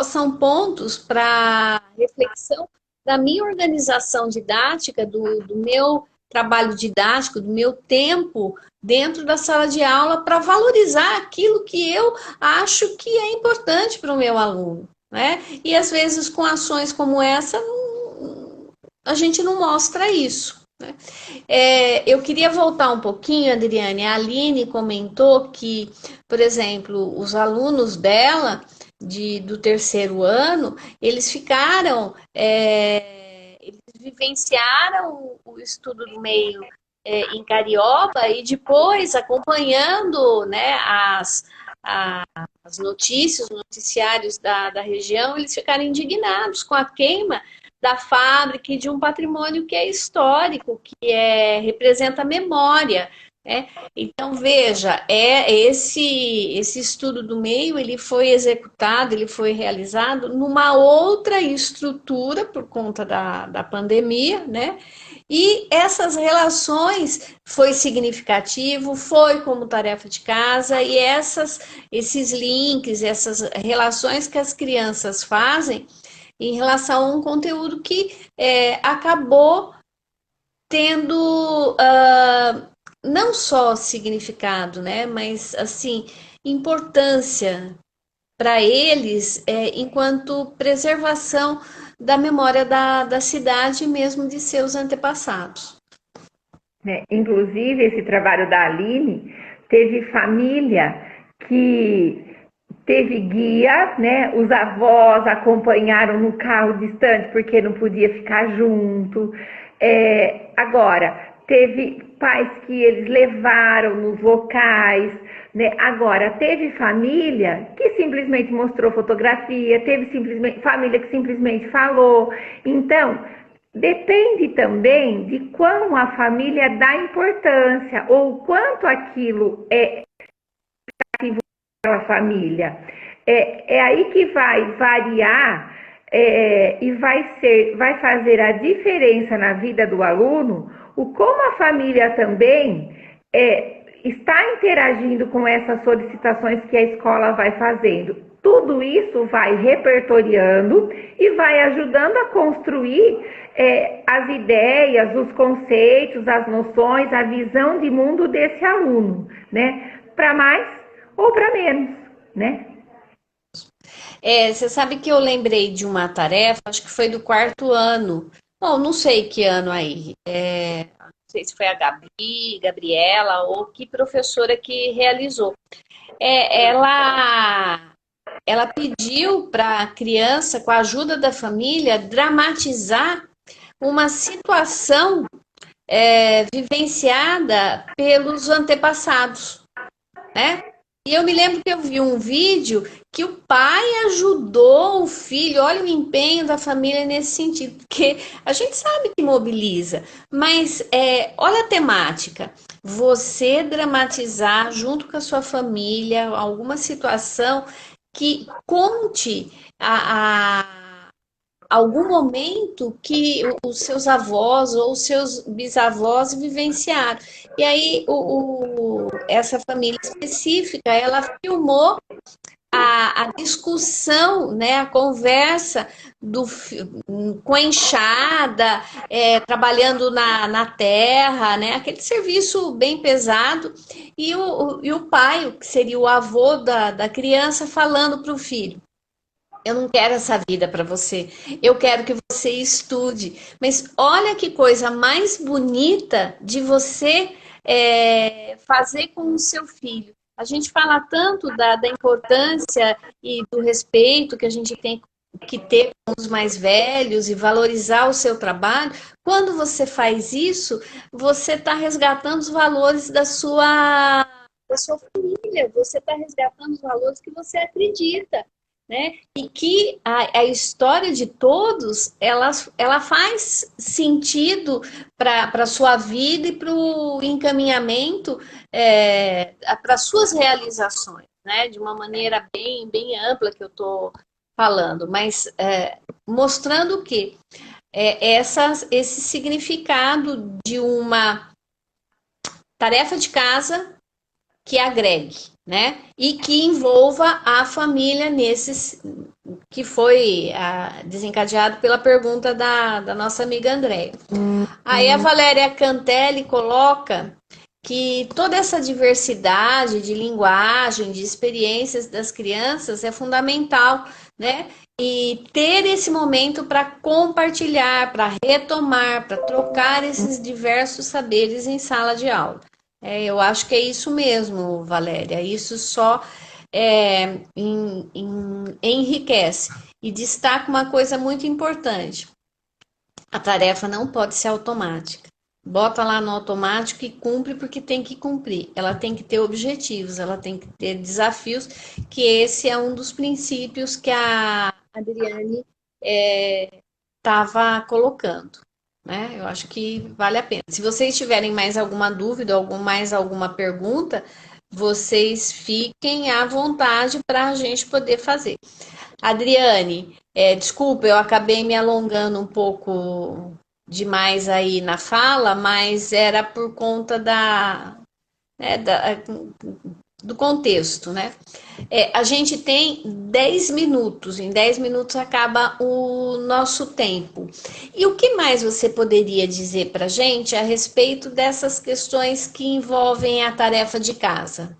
São pontos para reflexão da minha organização didática, do meu trabalho didático, do meu tempo dentro da sala de aula, para valorizar aquilo que eu acho que é importante para o meu aluno. Né? E às vezes com ações como essa a gente não mostra isso. Né? Eu queria voltar um pouquinho, Adriane. A Aline comentou que, por exemplo, os alunos dela do 3º ano, eles ficaram, eles vivenciaram o estudo do meio em Carioba e depois acompanhando, né, as notícias, os noticiários da região, eles ficaram indignados com a queima da fábrica e de um patrimônio que é histórico, que representa a memória né? Então, veja, esse estudo do meio, ele foi executado, ele foi realizado numa outra estrutura por conta da pandemia, né? E essas relações foi significativo, foi como tarefa de casa, e esses links, essas relações que as crianças fazem em relação a um conteúdo que acabou tendo não só significado, né, mas assim importância para eles enquanto preservação da memória da cidade mesmo de seus antepassados. Né? Inclusive, esse trabalho da Aline teve família que teve guia, né? Os avós acompanharam no carro distante porque não podia ficar junto. Agora, teve pais que eles levaram nos locais, né? Agora, teve família que simplesmente mostrou fotografia, teve simplesmente família que simplesmente falou. Então, depende também de quão a família dá importância ou quanto aquilo é para a família. É aí que vai variar e vai fazer a diferença na vida do aluno, o como a família também está interagindo com essas solicitações que a escola vai fazendo. Tudo isso vai repertoriando e vai ajudando a construir as ideias, os conceitos, as noções, a visão de mundo desse aluno, né? Para mais ou para menos, né? Você sabe que eu lembrei de uma tarefa, acho que foi do quarto ano. Bom, não sei que ano aí. Não sei se foi a Gabriela ou que professora que realizou. Ela pediu para a criança, com a ajuda da família, dramatizar uma situação vivenciada pelos antepassados, né? E eu me lembro que eu vi um vídeo que o pai ajudou o filho, olha o empenho da família nesse sentido, porque a gente sabe que mobiliza, mas olha a temática, você dramatizar junto com a sua família alguma situação que conte algum momento que os seus avós ou os seus bisavós vivenciaram. E aí, essa família específica, ela filmou a discussão, né, a conversa com a enxada, trabalhando na terra, né, aquele serviço bem pesado, e o pai, que seria o avô da criança, falando para o filho: eu não quero essa vida para você. Eu quero que você estude. Mas olha que coisa mais bonita de você fazer com o seu filho. A gente fala tanto da importância e do respeito que a gente tem que ter com os mais velhos e valorizar o seu trabalho. Quando você faz isso, você está resgatando os valores da sua família. Você está resgatando os valores que você acredita, né? E que a história de todos ela faz sentido para a sua vida e para o encaminhamento para suas realizações, né? De uma maneira bem ampla que eu estou falando, mas mostrando que esse significado de uma tarefa de casa que agregue, né? E que envolva a família nesses que foi desencadeado pela pergunta da nossa amiga Andréia. Aí a Valéria Cantelli coloca que toda essa diversidade de linguagem, de experiências das crianças é fundamental, né? E ter esse momento para compartilhar, para retomar, para trocar esses diversos saberes em sala de aula. Eu acho que é isso mesmo, Valéria. Isso só enriquece. E destaca uma coisa muito importante: a tarefa não pode ser automática. Bota lá no automático e cumpre porque tem que cumprir. Ela tem que ter objetivos, ela tem que ter desafios, que esse é um dos princípios que a Adriane estava colocando. né? Eu acho que vale a pena. Se vocês tiverem mais alguma dúvida, mais alguma pergunta, vocês fiquem à vontade para a gente poder fazer. Adriane, desculpa, eu acabei me alongando um pouco demais aí na fala, mas era por conta né, do contexto, né? A gente tem 10 minutos, em 10 minutos acaba o nosso tempo. E o que mais você poderia dizer para a gente a respeito dessas questões que envolvem a tarefa de casa?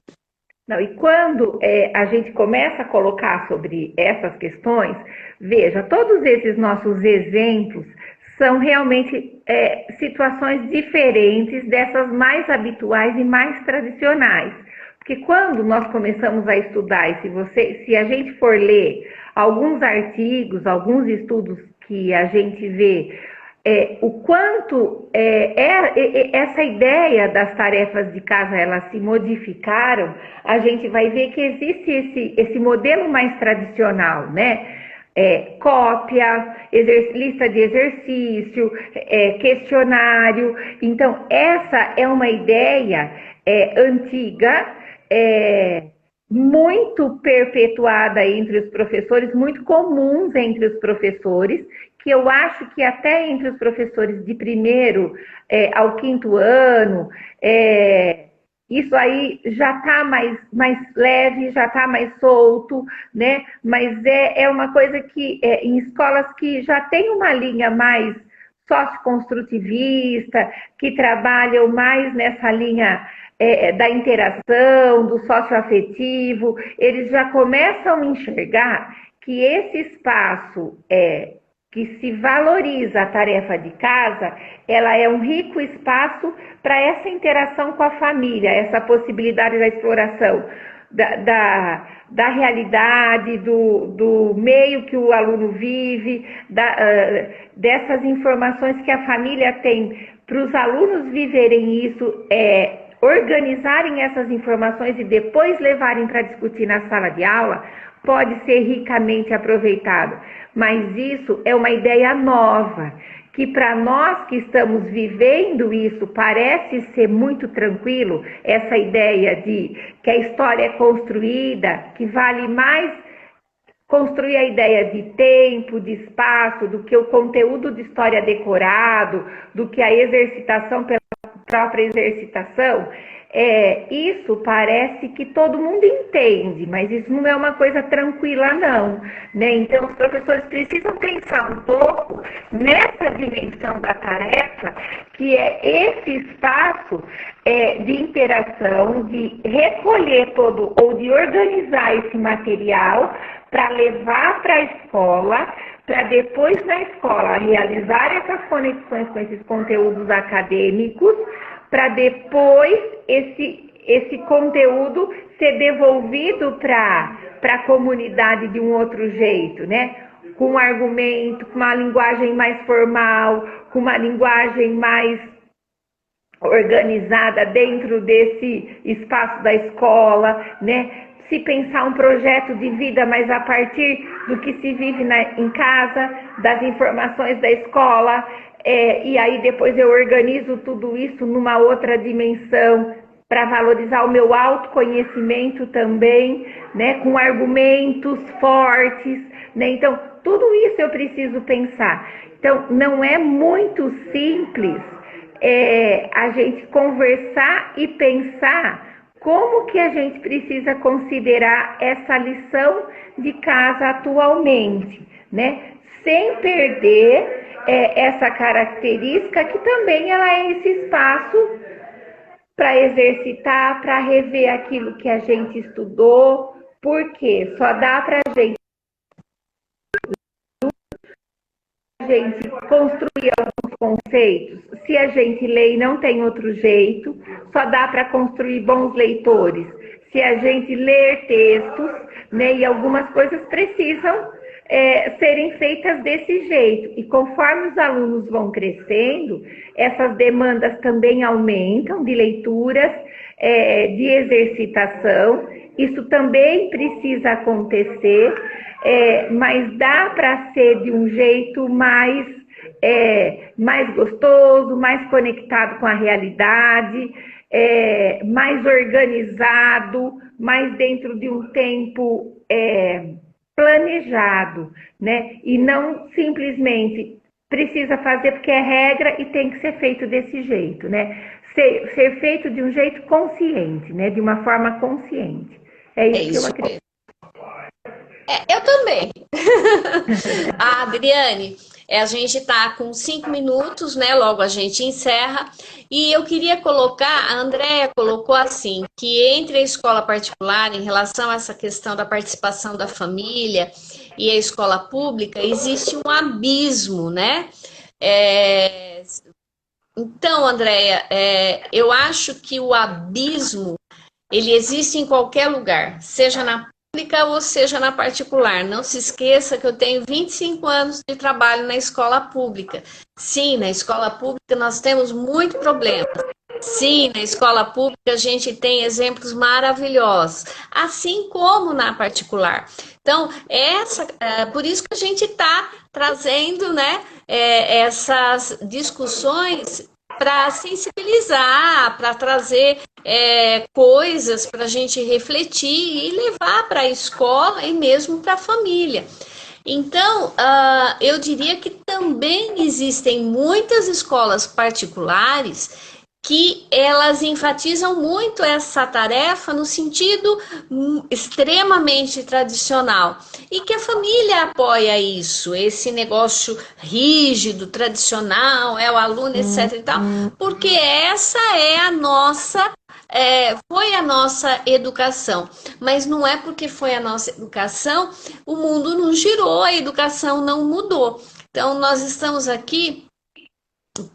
Não, e quando a gente começa a colocar sobre essas questões, veja, todos esses nossos exemplos são realmente situações diferentes dessas mais habituais e mais tradicionais. Porque quando nós começamos a estudar, se a gente for ler alguns artigos, alguns estudos que a gente vê o quanto essa ideia das tarefas de casa elas se modificaram, a gente vai ver que existe esse modelo mais tradicional, né? Cópia, lista de exercício, questionário. Então, essa é uma ideia antiga, muito perpetuada entre os professores, muito comuns entre os professores, que eu acho que até entre os professores de primeiro ao quinto ano, isso aí já está mais leve, já está mais solto, né? Mas é uma coisa que em escolas que já tem uma linha mais socioconstrutivista, que trabalham mais nessa linha da interação, do socioafetivo, eles já começam a enxergar que esse espaço que se valoriza a tarefa de casa, ela é um rico espaço para essa interação com a família, essa possibilidade da exploração da realidade, do meio que o aluno vive, dessas informações que a família tem, para os alunos viverem isso, organizarem essas informações e depois levarem para discutir na sala de aula, pode ser ricamente aproveitado. Mas isso é uma ideia nova, que para nós que estamos vivendo isso parece ser muito tranquilo, essa ideia de que a história é construída, que vale mais construir a ideia de tempo, de espaço, do que o conteúdo de história decorado, do que a exercitação pela própria exercitação. Isso parece que todo mundo entende, mas isso não é uma coisa tranquila não, né? Então os professores precisam pensar um pouco nessa dimensão da tarefa, que é esse espaço de interação, de recolher todo, ou de organizar esse material para levar para a escola, para depois na escola realizar essas conexões com esses conteúdos acadêmicos, para depois esse conteúdo ser devolvido para a comunidade de um outro jeito, né? Com um argumento, com uma linguagem mais formal, com uma linguagem mais organizada dentro desse espaço da escola, né? Se pensar um projeto de vida, mas a partir do que se vive em casa, das informações da escola, e aí depois eu organizo tudo isso numa outra dimensão para valorizar o meu autoconhecimento também, né, com argumentos fortes, né? Então, tudo isso eu preciso pensar. Então, não é muito simples a gente conversar e pensar como que a gente precisa considerar essa lição de casa atualmente, né? Sem perder essa característica que também ela é esse espaço para exercitar, para rever aquilo que a gente estudou, porque só dá para a gente construir alguns conceitos. Se a gente lê e não tem outro jeito, só dá para construir bons leitores. Se a gente ler textos, né, e algumas coisas precisam serem feitas desse jeito. E conforme os alunos vão crescendo, essas demandas também aumentam de leituras, de exercitação. Isso também precisa acontecer, mas dá para ser de um jeito mais mais gostoso, mais conectado com a realidade, mais organizado, mais dentro de um tempo planejado, né? E não simplesmente precisa fazer porque é regra e tem que ser feito desse jeito, né? Ser feito de um jeito consciente, né? De uma forma consciente. É É isso que eu isso acredito. Eu também. Adriane, a gente está com 5 minutos, né? Logo a gente encerra. E eu queria colocar, a Andrea colocou assim, que entre a escola particular, em relação a essa questão da participação da família e a escola pública, existe um abismo, né? É, Então, Andrea, eu acho que o abismo ele existe em qualquer lugar, seja na pública ou seja na particular. Não se esqueça que eu tenho 25 anos de trabalho na escola pública. Sim, na escola pública nós temos muito problema. Sim, na escola pública a gente tem exemplos maravilhosos, assim como na particular. Então, por isso que a gente está trazendo, né, essas discussões para sensibilizar, para trazer coisas para a gente refletir e levar para a escola e mesmo para a família. Então, eu diria que também existem muitas escolas particulares que elas enfatizam muito essa tarefa no sentido extremamente tradicional e que a família apoia isso, esse negócio rígido, tradicional, o aluno, etc e tal, porque essa é a nossa foi a nossa educação, mas não é porque foi a nossa educação, o mundo não girou, a educação não mudou. Então, nós estamos aqui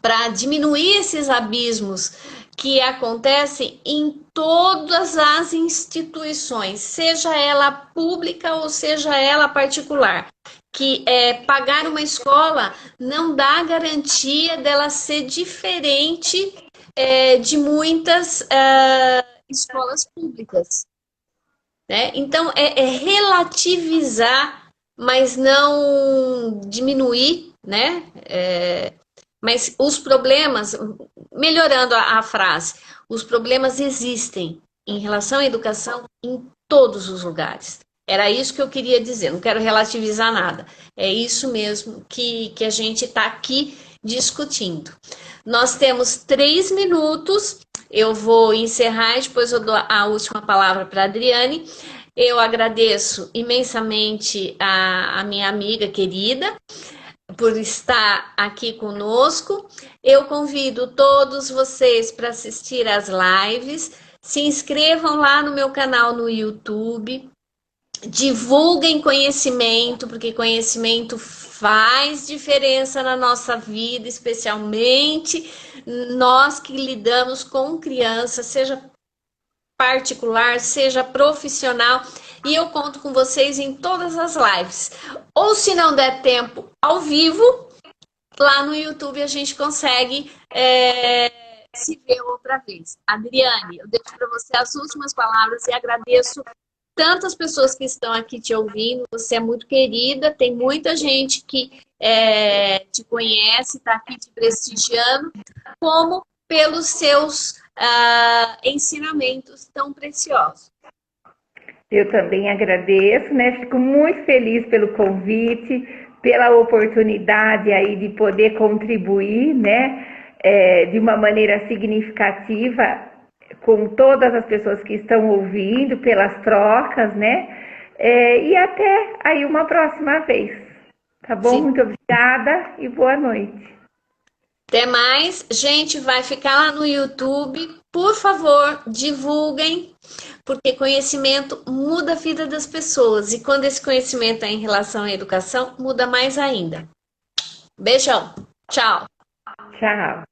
para diminuir esses abismos que acontecem em todas as instituições, seja ela pública ou seja ela particular. Que pagar uma escola não dá garantia dela ser diferente de muitas escolas públicas. Né? Então, é relativizar, mas não diminuir, né? Mas os problemas, melhorando a frase, os problemas existem em relação à educação em todos os lugares. Era isso que eu queria dizer, não quero relativizar nada. É isso mesmo que a gente está aqui discutindo. Nós temos 3 minutos, eu vou encerrar e depois eu dou a última palavra para a Adriane. Eu agradeço imensamente a minha amiga querida por estar aqui conosco. Eu convido todos vocês para assistir às lives. Se inscrevam lá no meu canal no YouTube. Divulguem conhecimento, porque conhecimento faz diferença na nossa vida, especialmente nós que lidamos com crianças, seja particular, seja profissional, e eu conto com vocês em todas as lives. Ou se não der tempo ao vivo, lá no YouTube a gente consegue se ver outra vez. Adriane, eu deixo para você as últimas palavras e agradeço tantas pessoas que estão aqui te ouvindo. Você é muito querida, tem muita gente que te conhece, está aqui te prestigiando, como pelos seus ensinamentos tão preciosos. Eu também agradeço, né? Fico muito feliz pelo convite, pela oportunidade aí de poder contribuir, né? De uma maneira significativa com todas as pessoas que estão ouvindo, pelas trocas, né? E até aí uma próxima vez, tá bom? Sim. Muito obrigada e boa noite. Até mais. Gente, vai ficar lá no YouTube. Por favor, divulguem, porque conhecimento muda a vida das pessoas. E quando esse conhecimento é em relação à educação, muda mais ainda. Beijão. Tchau. Tchau.